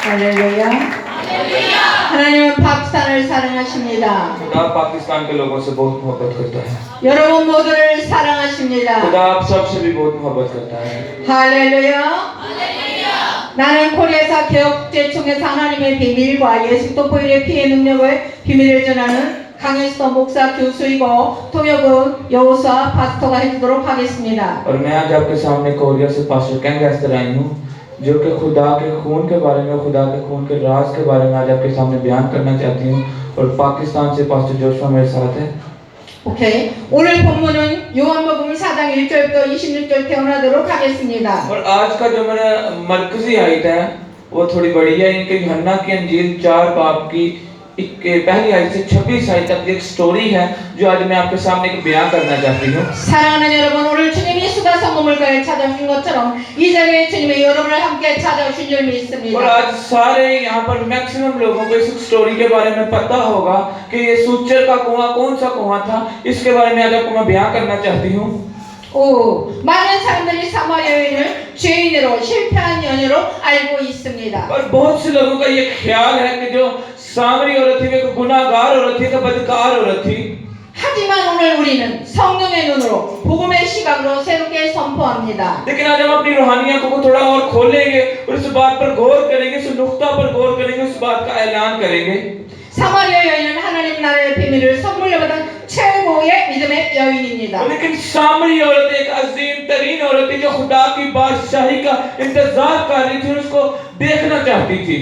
할렐루야. 하나님은 파키스탄을 사랑하십니다. खुदा पाकिस्तान के लोगों से बहुत मोहब्बत करता है। 여러분 모두를 사랑하십니다. खुदा आप सबसे भी बहुत मोहब्बत करता है। 할렐루야. 나는 코리아사 개혁국제총회에서 하나님의 비밀과 예수도 보일의 피의 능력을 비밀을 전하는 강혜수도 목사 교수이고 통역은 여호수아 파스터가 해주도록 하겠습니다. और मैं आज आपके सामने कोरिया से पास्टर कैंगस्टर आई हूँ जो कि खुदा के खून के बारे में खुदा के खून के राज के बारे में आज आपके सामने बयान करना चाहती हूँ और पाकिस्तान से पास्टर जोशुआ मेरे साथ है। 오케이. 오늘 본문은 요한복음 4장 1절부터 26절 태어나도록 하겠습니다. और आज का जो मेरा मरकजी आयत है वो थोड़ी बड़ी है। इनके यूहन्ना की अंजील 4 बाब की पहली आयत से 26 आयत तक एक स्टोरी है जो आज मैं आपके सामने एक बयान करना चाहती हूँ। 사랑하는 여러분, 오늘 주님이 수다 성모물가에 찾아오신 것처럼 이 자리에 주님이 여러분을 함께 찾아오신 줄 और 믿습니다. आज सारे यहाँ पर मैक्सिमम लोगों को इस स्टोरी के बारे में पता होगा कि ये सूचर का कुआं कौन सा कुआं था। इसके बारे में आज आपको मैं बयान करना चाहती हूँ। 오, 많은 사람들이 사마리아 여인을 죄인으로 실패한 여인으로 알고 있습니다. और बहुत से लोगों का ये ख्याल है कि जो सामरी औरत थी वो गुनाहगार औरत थी, बदकार औरत थी। 하지만 오늘 우리는 성령의 눈으로 복음의 시각으로 새롭게 선포합니다. लेकिन आज हम अपनी रूहानी आंखों को थोड़ा और खोलेंगे और इस बात पर गौर करेंगे, इस नुक्ता पर गौर करेंगे, उस बात का ऐलान करेंगे। 사마리아 여인은 하나님 나라의 비밀을 선물로 받은 최고의 믿음의 여인입니다. लेकिन सामरी औरत एक अजीम तरीन औरत थी जो खुदा की बादशाही का इंतजार कर रही थी, उसको देखना चाहती थी।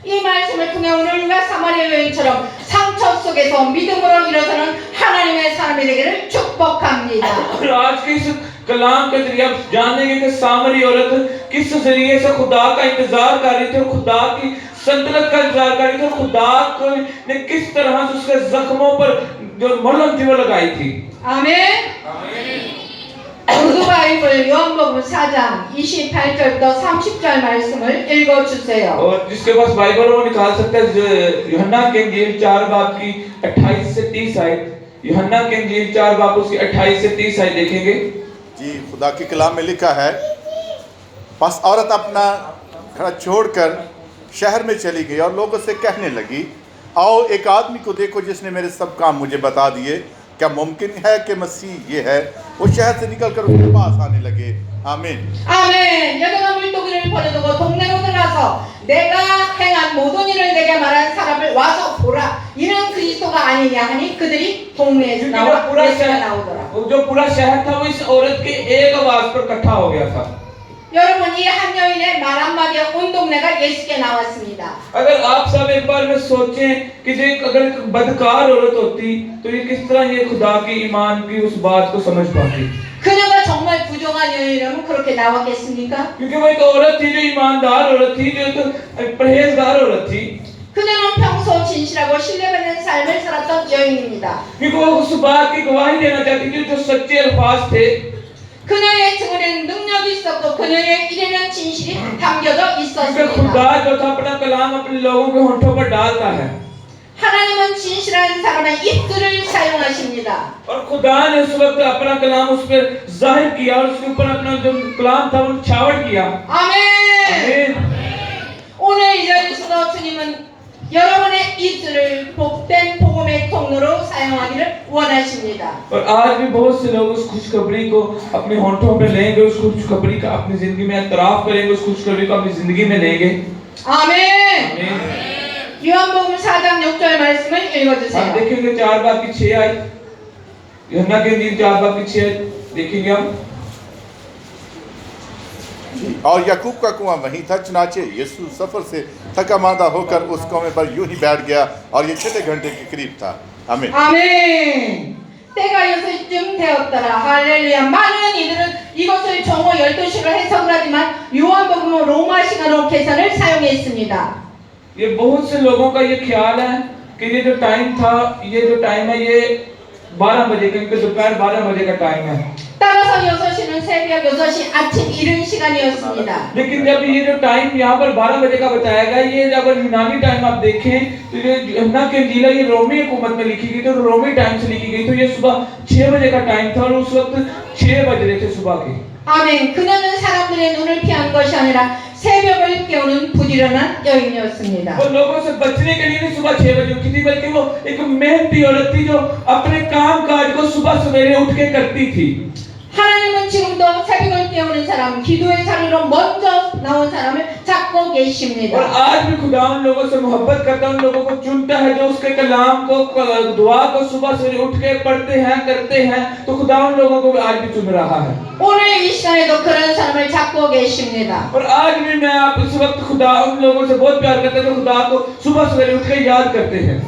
이 말씀을 통해 오늘 우리가 사마리아 여인처럼 상처 속에서 믿음으로 일어서는 하나님의 사람이 되기를 축복합니다. और आज के इस कलाम के जरिए आप जानेंगे कि सामरी औरत किस जरिए से खुदा का इंतजार कर रही थी और खुदा की संतलत का इंतजार कर रही थी और खुदा ने किस तरह से उसके जख्मों पर जो मलहम थी वो लगाई थी। 아멘. 우드 바이블 요한복음 4장 28절부터 30절 말씀을 읽어주세요. और जिसके पास बाइबल है वो निकाल सकता है यूहन्ना के इंजील 4 बाब की 28 से 30 आयत। यूहन्ना के इंजील 4 बाब उसकी 28 से 30 आयत देखेंगे। जी, खुदा के कलाम में लिखा है, बस औरत अपना घर छोड़कर शहर में चली गई और लोगों से कहने लगी, आओ एक आदमी को देखो जिसने मेरे सब काम मुझे बता दिए। क्या मुमकिन है कि मसीह ये है? वो शहर से निकलकर उसके पास आने लगे। आमीन। 아멘. 여자가 물고기를 버려두고 동네로 들어가서 내가 행한 모든 일을 내게 말한 사람을 와서 보라. 이는 그리스도가 아니냐 하니 그들이 동네에 나와 예수가 나오더라. जो पूरा शहर था वो इस औरत के एक आवाज पर इकट्ठा हो गया था। 여러분, 이 한 여인의 말 한마디에 온 동네가 예수께 나왔습니다. अगर आप सब एक बार में सोचें कि जो अगर एक बदकार औरत होती तो ये किस तरह ये खुदा की ईमान की उस बात को समझ पाती। 그녀가 정말 부정한 여인이라면 그렇게 나왔겠습니까? क्योंकि वो एक औरत थी जो ईमानदार औरत थी, जो एक परहेजगार औरत थी। 그녀는 평소 진실하고 신뢰받는 삶을 살았던 여인입니다. क्योंकि वो उस बात की गवाही देना चाहती थी जो सच्चे अल्फाज थे। 그녀의 증언에는 능력이 있었고 그녀의 일에는 진실이 담겨져 क्योंकि 있었습니다. खुदा जो था अपना कलाम अपने लोगों के होठों पर डालता है। 하나님은 진실한 사람의 입술을 사용하십니다. और खुदा ने उस वक्त अपना कलाम उस पर जाहिर किया और उसके ऊपर अपना जो कलाम था वो छावट किया। 아멘. 오늘 이 자리에서도 주님은 여러분의 입술을 복된 복음의 통로로 사용하기를 원하십니다. और आज भी बहुत से लोग उस खुशखबरी को अपने होठों पे लेंगे, उस खुशखबरी का अपनी जिंदगी में एतराफ करेंगे, उस खुशखबरी को अपनी जिंदगी में लेंगे। 아멘. 요한복음 4장 6절 말씀을 हम 읽어주세요. देखेंगे 4 बाब की 6 आयत। यूहन्ना के इंजील 4 बाब की 6 आयत देखेंगे हम। और याकूब का कुआं वहीं था। चनाचे यीशु सफर से थका मांदा होकर उस कुएं पर यूं ही बैठ गया और ये 6 घंटे के करीब था। आमीन। 아멘. 때가 6시쯤 되었더라. 할렐루야. 많은 이들은 이것을 정오 12시로 해석을 하지만 요한복음은 로마 시간으로 계산을 사용했습니다. ये बहुत से लोगों का ये ख्याल है कि ये जो टाइम था, ये जो टाइम है ये 12 बजे का, क्योंकि दोपहर 12 बजे का टाइम है। 따라서 6시는 새벽 6시 아침 이른 시간이었습니다. लेकिन जब ये जो टाइम यहाँ पर 12 बजे का बताया गया, ये जब यूनानी टाइम आप देखें तो ये यूहन्ना के इंजील ये रोमी हुकूमत में लिखी गई, तो रोमी टाइम से लिखी गई, तो ये सुबह 6 बजे का टाइम था और उस वक्त 6 बज रहे थे सुबह के। 아멘. 그녀는 사람들의 눈을 피한 것이 아니라 새벽을 깨우는 부지런한 여인이었습니다. वो लोगों से बचने के लिए नहीं सुबह 6 बजे उठी थी, बल्कि वो एक मेहनती औरत थी जो अपने काम काज को सुबह सवेरे उठ के करती थी। 하나님은 지금도 새벽을 깨우는 사람, 기도의 자리로 먼저 나온 사람을 찾고 और 계십니다. आज भी खुदा उन लोगों से मोहब्बत करता है, उन लोगों को चुनता है जो उसके कलाम को दुआ को सुबह सवेरे उठ के पढ़ते हैं, करते हैं। तो खुदा उन लोगों को भी आज भी चुन रहा है। 오늘 이 시간에도 그런 사람을 찾고 계십니다. और आज भी मैं आप इस वक्त खुदा उन लोगों से बहुत प्यार करता है जो खुदा को सुबह सवेरे उठ के याद करते हैं।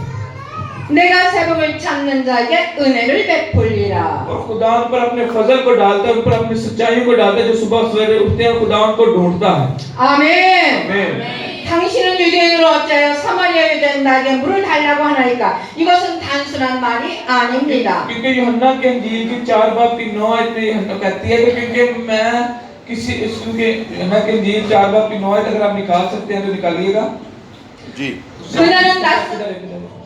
내가 새벽을 찾는 자에게 은혜를 베풀리라. और खुदा उन पर अपने फजल को डालता है, उन पर अपनी सच्चाइयों को डालता है। जो सुबह सवेरे उठते हैं खुदा उनको ढूंढता है। 아멘. आमीन। 당신은 유대인으로 어찌하여 사마리아 유대인에게 물을 달라고 하나이까? 이것은 단순한 말이 아닙니다. क्योंकि यूहन्ना के इंजील की 4 बाब की 9 आयत में यूहन्ना कहती है कि क्योंकि मैं किसी इसके यूहन्ना के इंजील 4 बाब की 9 आयत अगर आप निकाल सकते हैं तो निकालिएगा। जी। 그날은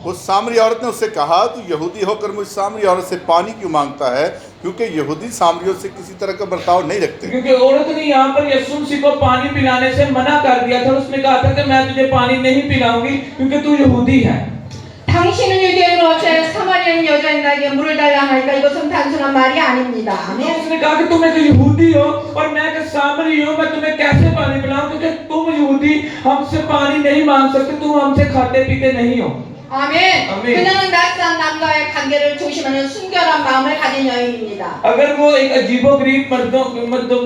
उस सामरी औरत ने उससे कहा, तू यहूदी होकर मुझ सामरी औरत से पानी क्यों मांगता है? क्योंकि यहूदी सामरियों से किसी तरह का बर्ताव नहीं रखते। क्योंकि औरत ने यहाँ पर यीशु मसीह को पानी पिलाने से मना कर दिया था। उसने कहा था कि मैं तुझे पानी नहीं पिलाऊंगी क्योंकि तू यहूदी है। 당신은 유대인으로 어찌하여 사마리아 여자인에게 물을 달라 하나이까? 이것은 단순한 말이 아닙니다. तो 아멘. उसने कहा कि तुम एक यहूदी हो और मैं एक सामरी हूँ, मैं तुम्हें कैसे पानी पिलाऊं? क्योंकि तुम यहूदी हमसे पानी नहीं मांग सकते, तुम हमसे खाते पीते नहीं हो। 아멘. 아멘. 그녀는 낯선 남자와의 관계를 조심하는 순결한 마음을 가진 여인입니다. अगर वो एक अजीबोगरीब मर्दों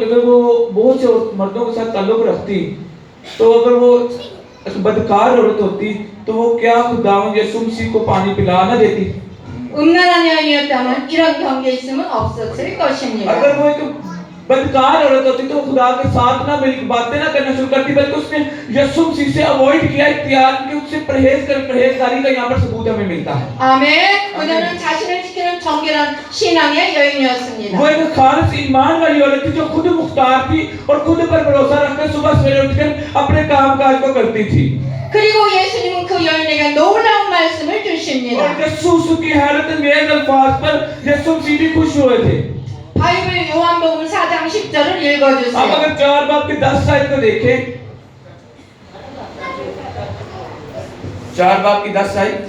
अगर वो बहुत से मर्दों के साथ ताल्लुक रखती, तो अगर वो एक बदकार औरत होती तो वो क्या खुदावंद यीशु मसीह को पानी पिला ना देती? 음란한 여인이었다면 이런 경계에 있으면 없었을 것입니다. अगर वो एक बदकार औरत होती तो वो खुदा के साथ ना मिलकर बातें ना करना शुरू करती, बल्कि उसने यीशु मसीह से अवॉइड किया, इख्तियार कि उससे परहेजगारी का यहाँ पर सबूत हमें मिलता है। 아멘. 그녀는 자신을 지키는 정결한 신앙의 여인이었습니다. वो एक खालिस ईमान वाली औरत थी जो खुद मुख्तार थी और खुद पर भरोसा रखकर सुबह सवेरे उठकर अपने कामकाज को करती थी। 그리고 예수님은 그 여인에게 놀라운 말씀을 और 주십니다. यीशु की हैरत अंगेज अल्फाज पर यीशु मसीह भी खुश हुए थे। 바이블 요한복음 4장 10절을 अब 읽어주세요. अगर 4 बाब की 10 आयत को देखें, 4 बाब की 10 आयत।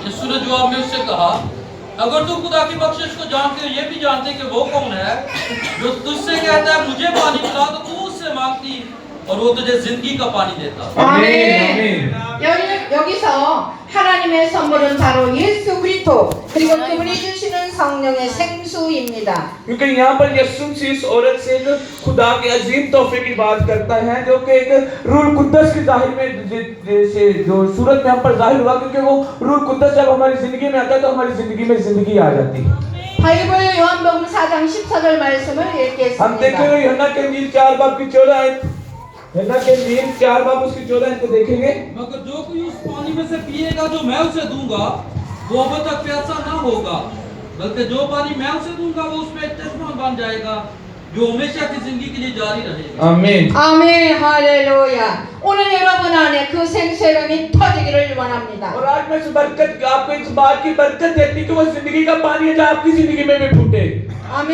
यीशु ने जवाब में उससे कहा, अगर तू खुदा की बख्शिश को जानते हो, ये भी जानते कि वो कौन है जो तुझसे कहता है मुझे पानी पिला, तो तू उससे मांगती और वो तुझे जिंदगी का पानी देता। 아멘. 여기서 하나님의 선물은 바로 예수 그리스도 그리고 그분이 주시는 성령의 생수입니다. क्योंकि यहाँ पर यीशु मसीह इस औरत से एक खुदा के अजीम तोहफे की बात करता है, जो कि एक रूह कुद्दस की जाहिर में जैसे जो सूरत में हम पर जाहिर हुआ, क्योंकि वो रूह कुद्दस जब हमारी जिंदगी में आता है तो हमारी जिंदगी में जिंदगी आ जाती है। 바이블 요한복음 4장 14절 말씀을 हम 읽겠습니다. देखेंगे यूहन्ना के इंजील 4 बाब की 14 आयत। यूहन्ना के इंजील 4 बाब उसकी 14 आयत को देखेंगे। मगर जो कोई उस पानी में से पिएगा जो मैं उसे दूंगा, वो अब तक प्यासा ना होगा, बल्कि जो पानी मैं उसे दूंगा वो उसमें एक चश्मा बन जाएगा जो हमेशा की जिंदगी के लिए जारी रहेगा। आमीन। 아멘 할렐루야. 오늘 여러분 안에 그 생수의 터지기를 원합니다. और आज मैं इस बरकत आपको इस बात की बरकत देती कि वो जिंदगी का पानी है जो आपकी जिंदगी में भी फूटे। 아멘.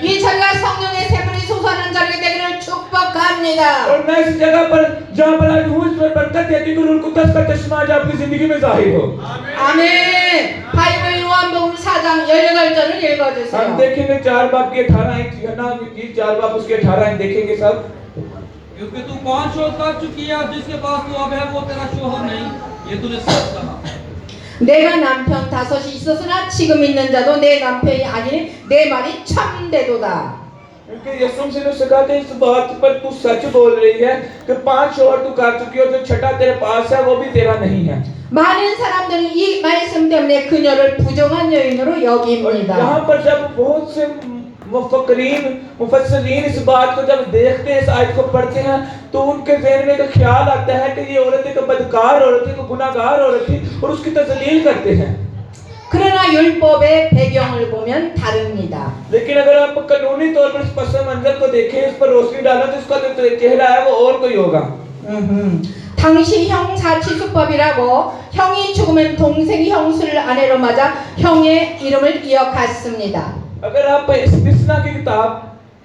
이 자리가 성령의 샘물이 솟아나는 자리가 되기를 축복합니다. और मैं इस जगह पर जहाँ पर आज हूँ इस पर बरकत देती कि रूह कुद्दस का चश्मा आज आपकी जिंदगी में जाहिर हो। 아멘. 바이블 요한복음 4장 18절을 हम 읽어주세요. देखेंगे 4 बाब की 18 आयत, यूहन्ना की 4 बाब उसके 18 आयत देखेंगे सब। क्योंकि तू 5 शोध कर चुकी है, जिसके पास तू अब है वो तेरा शोहर नहीं, ये तूने सच कहा। 내가 남편 5이 있었으나 지금 있는 자도 내 남편이 아니니 내 말이 참되도다. क्योंकि यीशु मसीह ने उससे कहा कि इस बात पर तू सच बोल रही है कि 5 शोहर तू कर चुकी हो, जो छठा तेरे पास है वो भी तेरा नहीं है। 많은 사람들은 이 말씀 때문에 그녀를 부정한 여인으로 और 여깁니다. यहाँ पर जब बहुत से मुफस्सिरीन इस बात को जब देखते हैं, इस आयत को पढ़ते हैं, तो उनके ज़हन में एक ख्याल आता है कि ये औरत एक बदकार औरत थी, गुनाहगार औरत थी, और उसकी तज़लील करते हैं। 그러나 율법의 배경을 보면 다릅니다. लेकिन अगर आप कानूनी तौर पर इस पस मंजर को देखें, इस पर रोशनी डालें, तो इसका जो चेहरा है वो और कोई होगा। 당시 형사치수법이라고 형이 죽으면 동생이 형수를 아내로 맞아 형의 이름을 이어갔습니다. अगर आप इस मिस्ना की किताब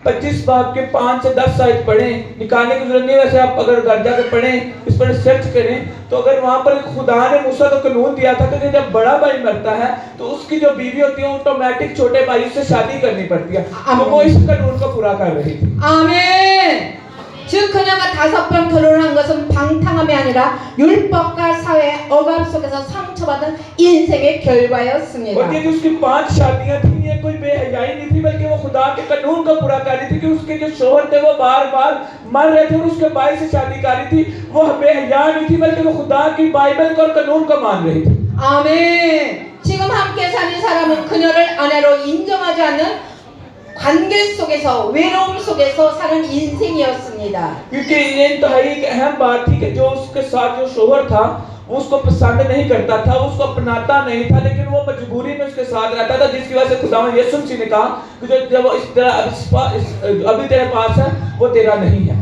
25 बाब के 5 से 10 आयत पढ़ें, निकालने की जरूरत नहीं है। वैसे आप अगर घर जाकर पढ़ें, इस पर सर्च करें, तो अगर वहां पर खुदा ने मूसा को कानून दिया था कि जब बड़ा भाई मरता है तो उसकी जो बीवी होती है ऑटोमेटिक छोटे भाई से शादी करनी पड़ती है, तो वो इस कानून को पूरा कर रही थी। 아멘. 즉 그녀가 5번 결혼을 한 것은 방탕함이 아니라 율법과 사회의 억압 속에서 상처받은 인생의 결과였습니다. और ये जो उसकी 5 शादियां थी, ये कोई बेहयाई नहीं थी, बल्कि वो खुदा के कानून को पूरा कर रही थी कि उसके जो शोहर थे वो बार-बार मर रहे थे और उसके भाई से शादी कर रही थी। वो बेहया नहीं थी, बल्कि वो खुदा की बाइबल को और कानून को मान रही थी। 아멘. 지금 함께 사는 사람은 그녀를 아내로 인정하지 않는 관계 속에서 외로움 속에서 사는 인생이었습니다. क्योंकि ये इंतहाई एक अहम बात थी कि जो उसके साथ जो शोहर था वो उसको पसंद नहीं करता था, उसको अपनाता नहीं था, लेकिन वो मजबूरी में उसके साथ रहता था, जिसकी वजह से खुदा यीशु मसीह ने कहा कि जब वो इस तरह अभी तेरे पास है वो तेरा नहीं है।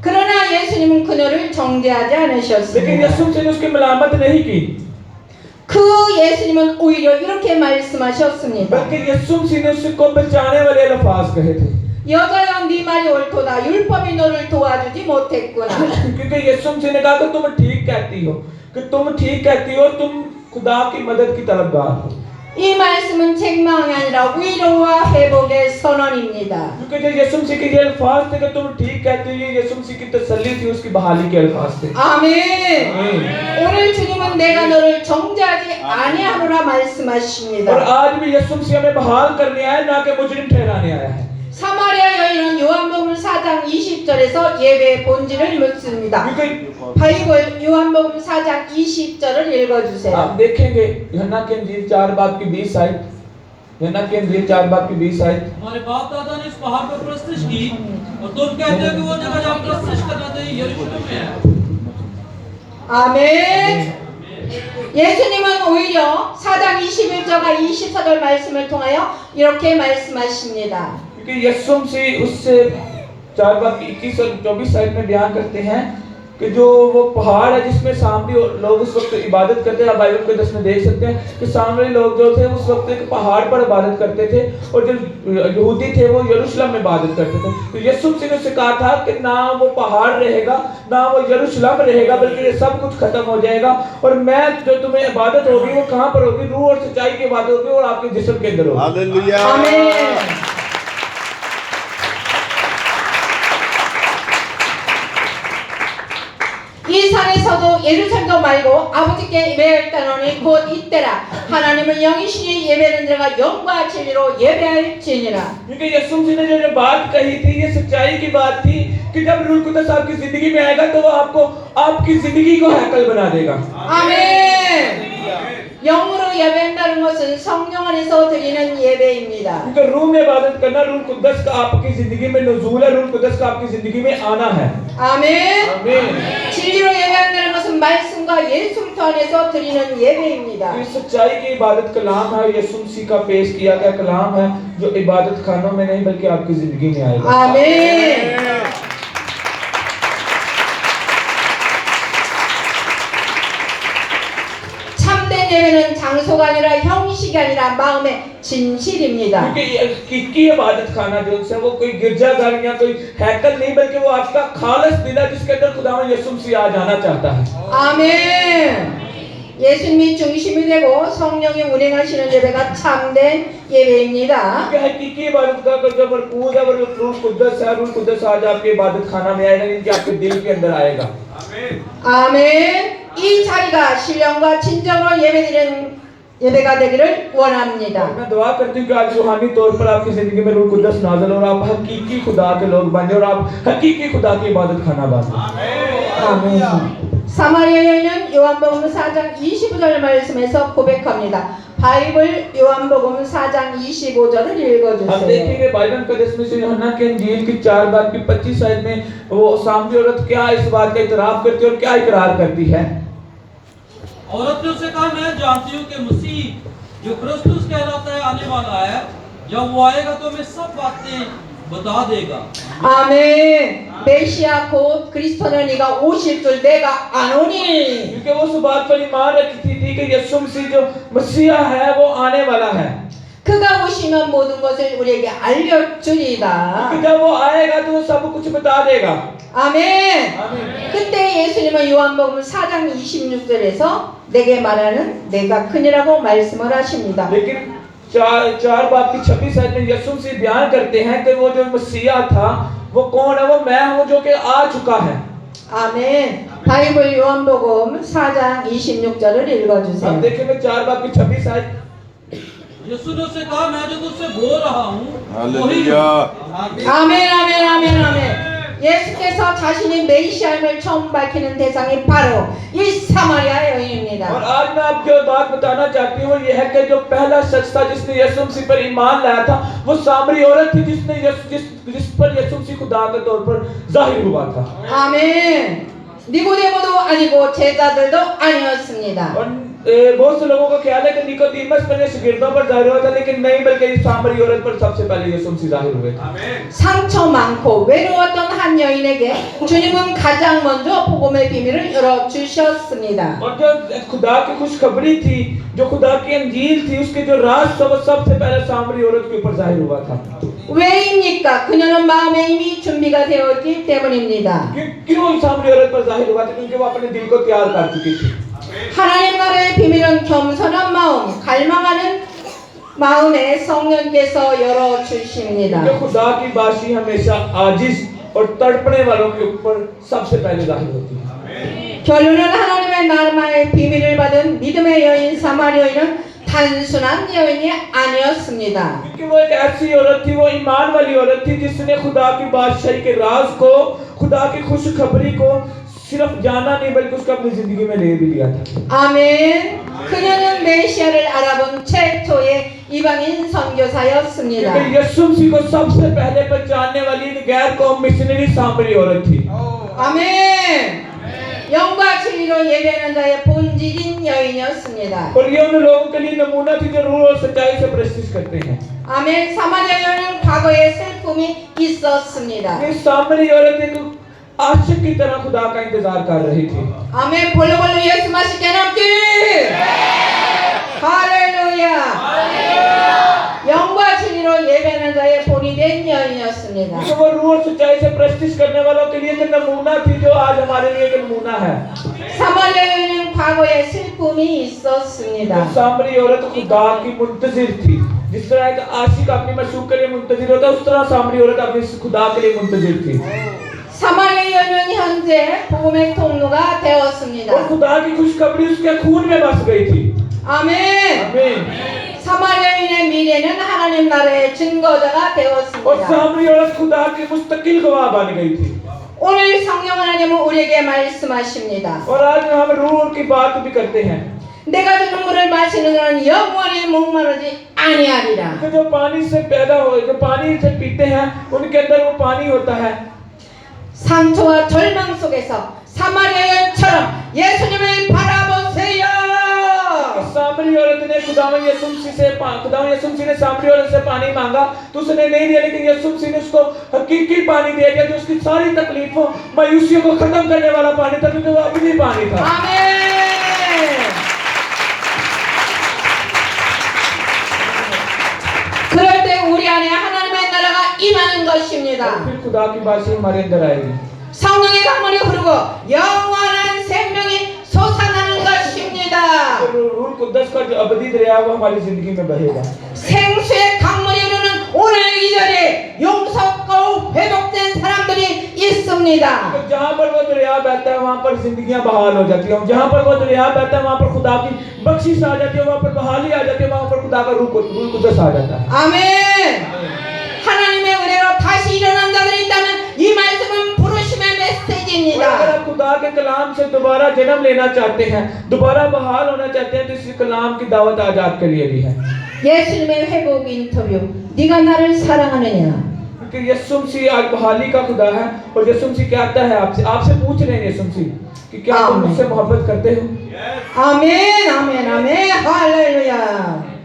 그러나 예수님은 그녀를 정죄하지 लेकिन 않으셨습니다. यीशु मसीह ने उसकी मलामत नहीं की, 그 예수님은 오히려 이렇게 말씀하셨습니다. बल्कि यीशु मसीह ने उसको बचाने वाले अल्फाज कहे थे। 여자여 네 말이 옳도다. 율법이 너를 도와주지 못했구나. क्योंकि यीशु मसीह ने कहा कि तुम ठीक कहती हो, कि तुम ठीक कहती हो, तुम खुदा की मदद की तलबगार हो। 이 말씀은 책망이 아니라 위로와 회복의 선언입니다. क्योंकि जो यीशु मसीह के ये अल्फाज थे कि तुम ठीक कहते हो, ये यीशु मसीह की तसल्ली थी, उसकी बहाली के अल्फाज थे। 아멘. 오늘 주님은 내가 너를 정죄하지 아니하노라 और 말씀하십니다. आज भी यीशु मसीह हमें बहाल करने आया, ना कि मुजरिम ठहराने आया है। 사마리아 여인은 요한복음 4장 20절에서 예배의 본질을 묻습니다. क्योंकि 바이블 요한복음 4장 20절을 읽어주세요. आप देखेंगे यूहन्ना के इंजील 4 बाब की 20 आयत, यूहन्ना के इंजील 4 बाब की 20 आयत। हमारे बाप दादा ने इस पहाड़ पर प्रस्तिश की और तुम कहते हो कि वो जगह जहाँ प्रस्तिश करना था यरूशलेम में है। 아멘. 예수님은 오히려 4장 21절과 24절 말씀을 통하여 이렇게 말씀하십니다. क्योंकि यीशु मसीह उससे 4 बाब की 21 और 24 आयत में बयान करते हैं कि जो वो पहाड़ है जिसमें सामरी लोग उस वक्त इबादत करते हैं। आप बाइबल के 10 में देख सकते हैं कि सामरी लोग जो थे उस वक्त एक पहाड़ पर इबादत करते थे और जो यहूदी थे वो यरूशलेम में इबादत करते थे। तो यीशु मसीह ने उससे कहा था कि ना वो पहाड़ रहेगा, ना वो यरूशलेम रहेगा, बल्कि ये सब कुछ खत्म हो जाएगा और मैं जो तुम्हें इबादत होगी वो कहाँ पर होगी? रूह और सच्चाई की इबादत होगी और आपके जिस्म के अंदर होगी। हालेलुया। 아멘. 이 산에서도 예루살렘도 말고 아버지께 예배할 때는 곧 이때라. 하나님을 영이시니 예배는 자가 영과 진리로 예배할지니라. क्योंकि यीशु मसीह ने जो बात कही थी ये सच्चाई की बात थी कि जब रूह कुदस आपकी जिंदगी में आएगा तो वो आपको आपकी जिंदगी को हैकल बना देगा। 아멘. 영으로 예배한다는 것은 성령 안에서 드리는 예배입니다. क्योंकि रूह में इबादत करना, रूह कुदस का आपकी जिंदगी में नुज़ूल है, रूह कुदस का आपकी जिंदगी में आना है। 아멘. आमीन। 진리로 예배한다는 것은 말씀과 예수 그리스도 안에서 드리는 예배입니다. इस सच्चाई की इबादत कलाम है, यीशु मसीह का पेश किया गया कलाम है जो इबादत खानों में नहीं बल्कि आपकी जिंदगी में आएगा। 아멘. 참된 예배는 장소가 아니라 형식이 아니라 마음의 진실입니다. क्योंकि की इबादत खाना जो है वो कोई गिरजाघर या कोई हैकल नहीं बल्कि वो आपका खालिस दिल है जिसके अंदर खुदावंद यीशु मसीह आ जाना चाहता है। 아멘. 예수님이 중심이 되고 성령이 운행하시는 예배가 참된 예배입니다. क्योंकि हकीकी इबादत का जो मरकूज है वो रूह कुदस है, रूह कुदस आज आपके इबादत खाना में आएगा, इनके आपके दिल के अंदर आएगा। 아멘. 이 자리가 신령과 진정으로 예배드리는 예배가 되기를 원합니다. मैं दुआ करती हूँ कि आज रूहानी तौर पर आपकी जिंदगी में रूह कुदस नाज़िल हो और आप हकीकी खुदा के लोग बन जाए और आप हकीकी खुदा की इबादत खाना बन जाए। 아멘. 사마리아 여인은 요한복음 4장 25절 말씀에서 고백합니다. 바이블 요한복음 4장 25절을 हम 읽어주세요. देखेंगे बाइबल मुकद्दस में से यूहन्ना के इंजील की 4 बाब की 25 आयत में वो सामरी औरत क्या इस बात का इतराफ करती है और क्या इकरार करती है। औरत ने उसे कहा, मैं जानती हूँ कि मसीह जो क्रिस्तुस कहलाता है आने वाला है, जब वो आएगा तो हमें सब बातें बता देगा। 아멘. 메시아 곧 그리스도는 네가 오실 줄 내가 아노니. क्योंकि वो उस बात पर ईमान रखती थी कि यीशु मसीह जो मसीहा है वो आने वाला है। 그가 오시면 모든 것을 우리에게 알려주리다. कि जब वो आएगा तो वो सब कुछ बता देगा। 아멘. आमीन। 그때 예수님은 요한복음 4장 26절에서 내게 말하는 내가 그니라고 말씀을 하십니다. लेकिन चार बाप की 26 आयत में यीशु मसीह बयान करते हैं कि वो जो मसीहा था वो कौन है, वो मैं हूँ जो कि आ चुका है। 아멘. 바이블 요한복음 4장 26절을 अब 읽어주세요. देखेंगे 4 बाप की 26 आयत। यीशु ने उससे कहा, मैं जो तुझसे बोल रहा हूँ वही हालेलुया। 아멘, 아멘, 아멘, 아멘. 예수께서 자신이 메시아임을 처음 밝히는 대상이 바로 이 사마리아 और 여인입니다. आज मैं आपको जो बात बताना चाहती हूँ ये है कि जो पहला शख्स था जिसने यीशु मसीह पर ईमान लाया था वो सामरी औरत थी जिसने जिस पर यीशु मसीह खुदा के तौर पर जाहिर हुआ था। 아멘. 니고데모도 아니고 제자들도 아니었습니다. और बहुत से लोगों का ख्याल है कि निकोदेमस पहले शागिर्दों पर जाहिर हुआ था, लेकिन नहीं, बल्कि इस सामरी औरत पर सबसे पहले यीशु मसीह जाहिर हुए थे। 상처 많고 외로웠던 한 여인에게 주님은 가장 먼저 복음의 비밀을 열어주셨습니다. और जो खुदा की खुशखबरी थी, जो खुदा की अंजील थी, उसके जो राज था वो सबसे पहले सामरी औरत के ऊपर जाहिर हुआ था। 왜입니까? 그녀는 마음에 이미 준비가 되었기 때문입니다. क्यों सामरी औरत पर जाहिर हुआ था? क्योंकि वो अपने दिल को तैयार कर चुकी थी। 하나님 나라의 비밀은 겸손한 마음, 갈망하는 마음에 성령께서 열어주십니다. क्योंकि खुदा की बाशी हमेशा आजिज और तड़पने वालों के ऊपर सबसे पहले जाहिर होती है। 결론은 하나님의 나라의 비밀을 받은 믿음의 여인 사마리 여인은 단순한 여인이 아니었습니다. क्योंकि वो एक ऐसी औरत थी, वो ईमान वाली औरत थी जिसने खुदा की बादशाही के राज को, खुदा की खुशखबरी को सिर्फ जाना नहीं बल्कि उसको अपनी जिंदगी में ले भी लिया था। 아멘. 그녀는 메시아를 알아본 최초의 이방인 선교사였습니다. क्योंकि यीशु मसीह को सबसे पहले पहचानने वाली एक गैर कौम मिशनरी सामरी औरत थी। 아멘. 영과 진리로 예배하는 자의 본질인 여인이었습니다. और ये उन लोगों के लिए नमूना थी जो रूह और सच्चाई से प्रस्तुत करते हैं। 아멘. 사마리아 여인은 과거에 슬픔이 있었습니다. ये सामरी औरत एक आशिक की तरह खुदा का इंतजार कर रही थी। 아멘. 볼로볼로 예수 맛있게 남기. 할렐루야. 영과 진리로 예배하는 자의 본이 된 여인이었습니다. तो वो रूह और सच्चाई से प्रस्तुत करने वालों के लिए एक नमूना थी जो आज हमारे लिए एक नमूना है। 사마리아 여인은 과거에 슬픔이 있었습니다. सामरी औरत खुदा की मुंतजिर थी। जिस तरह एक आशिक अपनी मशूक के लिए मुंतजिर होता है, उस तरह सामरी औरत अपनी खुदा के लिए मुंतजिर थी। 사마리아 여인은 현재 복음의 통로가 और 되었습니다. खुदा की खुशखबरी उसके खून में बस गई थी। 아멘. आमीन। 사마리아 여인의 미래는 하나님 나라의 증거자가 और 되었습니다. सामरी औरत खुदा की मुस्तकिल गवाह बन गई थी। 오늘 성령 하나님은 우리에게 말씀하십니다. और आज हम रूह की बात भी करते हैं। 내가 주는 물을 마시는 자는 영원히 목마르지 아니하리라. तो जो पानी से पैदा हो, जो पानी से पीते हैं, उनके अंदर वो पानी होता है। 상처와 절망 속에서 사마리아 여인처럼 예수님을 바라보세요. सामरी औरत ने खुदावन यीशु मसीह ने सामरी औरत से पानी मांगा तो उसने नहीं दिया, लेकिन यीशु मसीह ने उसको हकीकी पानी दे दिया जो उसकी सारी तकलीफों, मायूसियों को खत्म करने वाला पानी था, क्योंकि वो अपनी पानी था। 아멘. 그럴 때 우리 안에 하나님의 나라가 임하는 것입니다. और फिर खुदा की बात हमारे अंदर आएगी। 성령의 강물이 흐르고 영원한 생명이 솟아나는 것입니다. और रूह कुद्दस का जो अबदी दरिया वो हमारी जिंदगी में बहेगा। 생수의 강물이 흐르는 오늘 이 자리에 용서받고 회복된 사람들이 있습니다. तो जहाँ पर वो दरिया बहता है वहाँ पर जिंदगियाँ बहाल हो जाती हैं। जहाँ पर वो दरिया बहता है वहाँ पर खुदा की बख्शिश आ जाती है, वहाँ पर बहाली आ जाती है, वहाँ पर खुदा का रूह कुद्दस आ जाता है। 아멘. 하나님의 은혜로 다시 일어난 자들이 있다면 이 말씀은 부르심의 और अगर 메시지입니다. आप खुदा के कलाम से दोबारा जन्म लेना चाहते हैं, दोबारा बहाल होना चाहते हैं, तो इस कलाम की दावत आज आपके लिए भी है। 예수님의 회복 인터뷰. 네가 나를 사랑하느냐? क्योंकि यीशु मसीह आज बहाली का खुदा है और यीशु मसीह कहता है आपसे पूछ रहे हैं यीशु मसीह कि क्या तुम मुझसे मोहब्बत करते हो? 아멘, 아멘, 아멘, 할렐루야.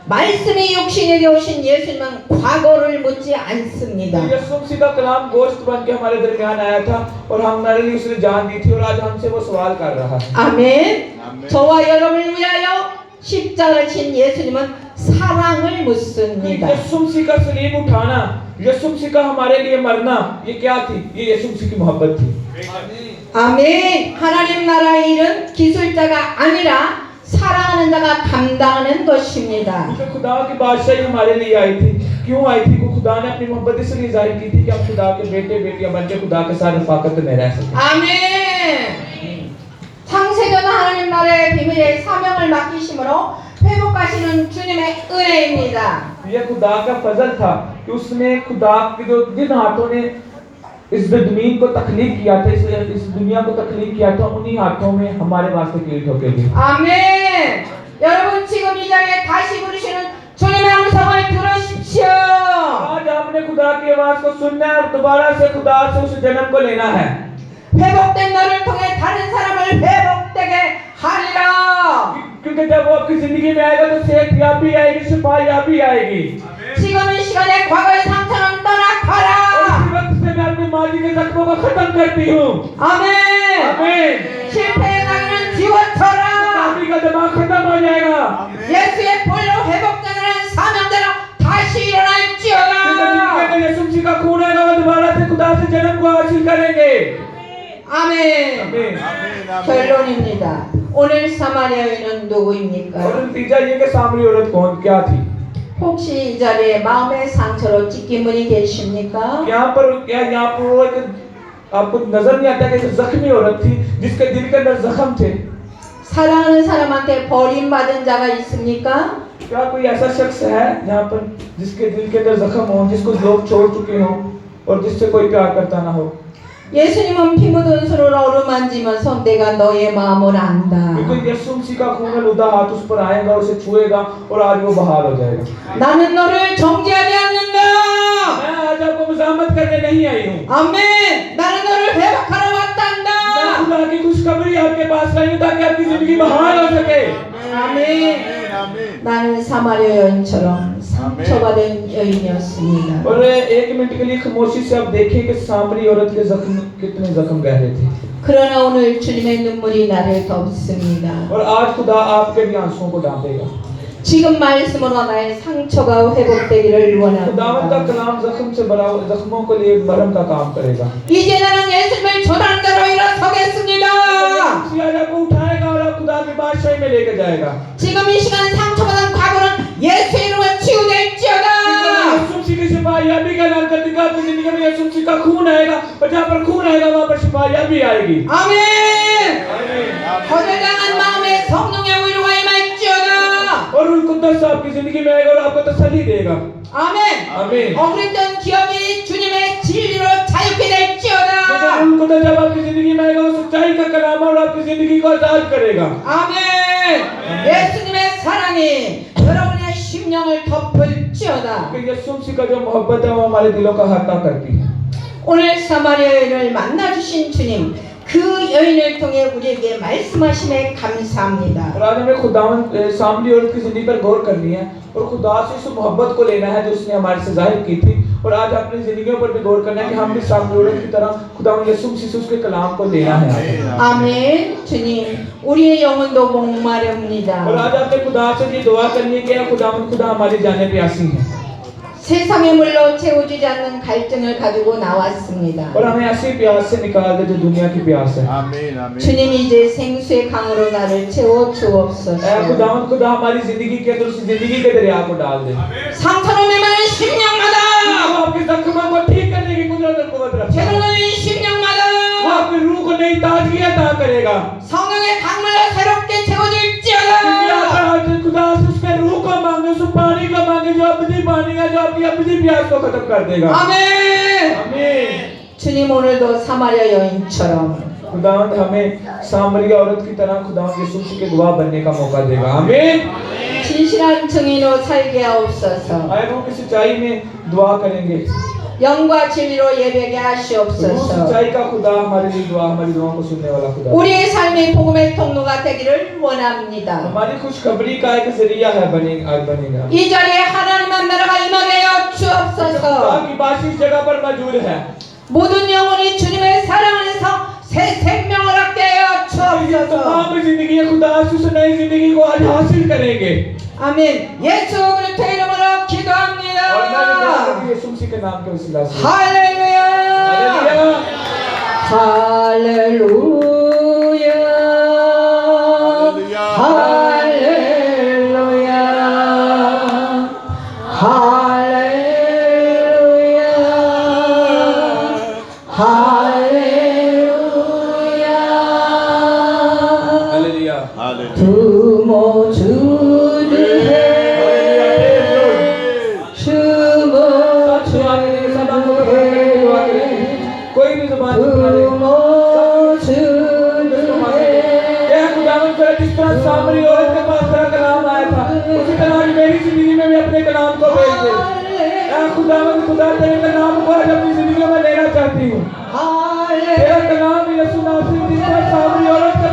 말씀이 육신이 되오신 예수님은 과거를 묻지 않습니다. यीशु मसीह का कलाम गोश्त बन के हमारे दरमियान आया था और हमारे लिए उसने जान दी थी और आज हमसे वो सवाल कर रहा है। 아멘. 저와 여러분을 위하여 십자가를 친 예수님은 사랑을 묻습니다. यीशु मसीह का सलीब उठाना, यीशु मसीह का हमारे लिए मरना, ये क्या थी? ये यीशु मसीह की मोहब्बत थी। 아멘. 하나님 나라의 일은 기술자가 아니라 사랑하는 자가 감당하는 것입니다. तो खुदा की बादशाही हमारे लिए आई थी। क्यों आई थी? को खुदा ने अपनी मोहब्बत इसलिए जाहिर की थी कि हम खुदा के बेटे बेटियां बनके खुदा के साथ रफाकत में रह सकें। 아멘. 창세전 하나님 나라의 비밀의 사명을 맡기심으로 회복하시는 주님의 은혜입니다. ये खुदा का फजल था कि उसने खुदा के जो जिन हाथों ने इस ज़मीन को तख्लीक किया था, इस दुनिया को तख्लीक किया था, उन्हीं हाथों में हमारे वास्ते कील ठोके दी। 아멘. 여러분 지금 이 자리에 다시 부르시는 주님의 음성을 들으십시오. आज आपने खुदा की आवाज को सुनना है और दोबारा से खुदा से उस जन्म को लेना है। 회복된 너를 통해 다른 사람을 회복되게 하리라. क्योंकि जब वो आपकी जिंदगी में आएगा तो सेहतयाबी आएगी, शिफायाबी आएगी। 지금 이 시간에 과거의 상처는 떠나가라. इस वक्त से मैं अपने माजी के जख्मों को खत्म करती हूँ। 아멘. आमीन। 실패의 나그는 지워쳐라. नामी का दिमाग खत्म हो जाएगा। 예수의 볼로 회복되는 사명대로 다시 일어날지어다. जिनके अंदर यीशु मसीह का खून है, वो दोबारा से खुदा से जन्म को हासिल करेंगे। 아멘. आमीन। 결론입니다. 오늘 사마리아 여인은 누구입니까? और नतीजा ये कि सामरी औरत कौन क्या थी? 혹시 이 자리에 마음의 상처로 찢긴 분이 계십니까? यहाँ पर वो एक आपको नजर नहीं आता कि एक जख्मी औरत थी जिसके दिल के अंदर जख्म थे। 사랑하는 사람한테 버림받은 자가 있습니까? क्या कोई ऐसा शख्स है यहाँ पर जिसके दिल के अंदर जख्म हो, जिसको लोग छोड़ चुके हों और जिससे कोई प्यार करता ना हो? 예수님은 피 묻은 손으로 어루만지면서 내가 너의 마음을 안다. क्योंकि यीशु मसीह का खून लुदा हाथ उस पर आएगा, उसे छुएगा और आज वो बहाल हो जाएगा। 나는 너를 정죄하지 않는다. मैं आज आपको मज़ामत करने नहीं आई हूँ। 아멘. 나는 너를 회복하러 왔단다. मैं खुदा की खुशखबरी आपके पास लाई हूँ ताकि आपकी जिंदगी बहाल हो सके। 아멘. 나는 사마리아 여인처럼 상처받은 여인이었습니다. और एक मिनट के लिए खामोशी से आप देखें कि सामरी औरत के जख्म कितने जख्म गहरे थे। 그러나 오늘 주님의 눈물이 나를 덮습니다. और आज खुदा आपके भी आंसुओं को ढांपेगा। 지금 말씀으로 나의 상처가 회복되기를 खुदावंद का 원합니다. कलाम जख्म से भरा जख्मों के लिए मरहम का काम करेगा। 이제 나는 예수님을 전하는 자로 일어서겠습니다. आज आपको उठाएगा और आप खुदा की बादशाही में लेकर जाएगा। 지금 이 시간 상처받은 과거는 예수 이름으로 치유될지어다. यीशु मसीह की शिफायाबी का ऐलान कर देगा। आपकी जिंदगी में यीशु मसीह का खून आएगा और जहाँ पर खून आएगा वहाँ पर शिफायाबी आएगी। 아멘. 거절당한 마음에 성령의 위로가 임할지어다. और रूह कुद्दस आपकी जिंदगी में आएगा और आपको तसल्ली देगा। 아멘. आमीन। 억울했던 기억이 주님의 진리로 자유케 될지어다. रूह कुद्दस जब आपकी जिंदगी में आएगा वो सच्चाई का कलाम और आपकी जिंदगी को आजाद करेगा। 아멘. 예수님의 사랑이 여러분의 심령을 덮을지어다. कि यीशु मसीह का जो मोहब्बत है वो हमारे दिलों का अहाता करती है। 오늘 사마리아 여인을 만나주신 주님, 그 여인을 통해 우리에게 말씀하심에 감사합니다. और आज हमें खुदावन सामरी औरत की जिंदगी पर गौर करनी है और खुदा से उस मोहब्बत को लेना है जो उसने हमारे से जाहिर की थी। और आज अपनी जिंदगियों पर भी गौर करना है कि हम भी सामरी औरत की तरह खुदावन यीशु मसीह से उसके कलाम को लेना है। 아멘. 주님, 우리의 영혼도 목마릅니다. और आज आपने खुदा से ये दुआ करनी है कि खुदावन खुदा हमारी जाने प्यासी है 세상의 물로 채워지지 않는 갈증을 가지고 나왔습니다. और हमें ऐसी प्यास से निकाल दे जो दुनिया की प्यास है। आमीन आमीन। 주님 이제 생수의 강으로 나를 채워 주옵소서. खुदावन खुदा हमारी जिंदगी के अंदर उस जिंदगी के दरिया को डाल दे। 상처로 메마른 심령마다, वो आपके जख्मों को ठीक करने की कुदरत और कुव्वत रखता है। 괴로운 심령마다 वो आपकी रूह को नई ताजगी अता करेगा। 성령의 강물로 새롭게 क्योंकि 채워질지어다. आप आज खुदा से उसके रूह को मांगे, उस पानी को मांगे जो अपनी पानी है, जो आपकी अपनी प्यास को खत्म कर देगा। 아멘. आमीन। 주님 오늘도 사마리아 여인처럼 खुदावंद हमें सामरिया औरत की तरह खुदावंद यीशु मसीह के गवाह बनने का मौका देगा। आमीन। 진실한 증인으로 살게 하옵소서. आए हम की सच्चाई में दुआ करेंगे। 영과 진리로 예배게 वो 하시옵소서. सच्चाई का खुदा हमारे लिए दुआ, हमारी दुआओं को सुनने वाला खुदा। 우리의 삶이 복음의 통로가 되기를 원합니다. हमारी खुशखबरी का एक जरिया है बनेगा। 이 자리에 하나님의 나라가 임하게 하여 주옵소서. ताकि बात इस जगह पर मौजूद है। 모든 영혼이 주님의 사랑 안에서 새 생명을 얻게 하여 주옵소서. तमाम जिंदगी खुदा से उस नई जिंदगी को आज हासिल करेंगे। 아멘. 예수 그리스도의 이름으로 और मैं 기도합니다. विश्वास करती हूँ यीशु मसीह के नाम के वसीला से 할렐루야. हालेलुया 할렐루야. 할렐루야. 할렐루야. 할렐루야. हालेलुया 부모 주님의 주모 कोई भी जुबान 부모 주님의 यह खुदावन का जिस तरह सामरी औरत के पास तेरा कलाम आया था उसी तरह आज मेरी जिंदगी में भी अपने कलाम को भेज दे यह खुदावन खुदा तेरे कलाम को आज अपनी जिंदगी में लेना चाहती हूँ तेरा कलाम यीशु नासरी जिस तरह सामरी औरत के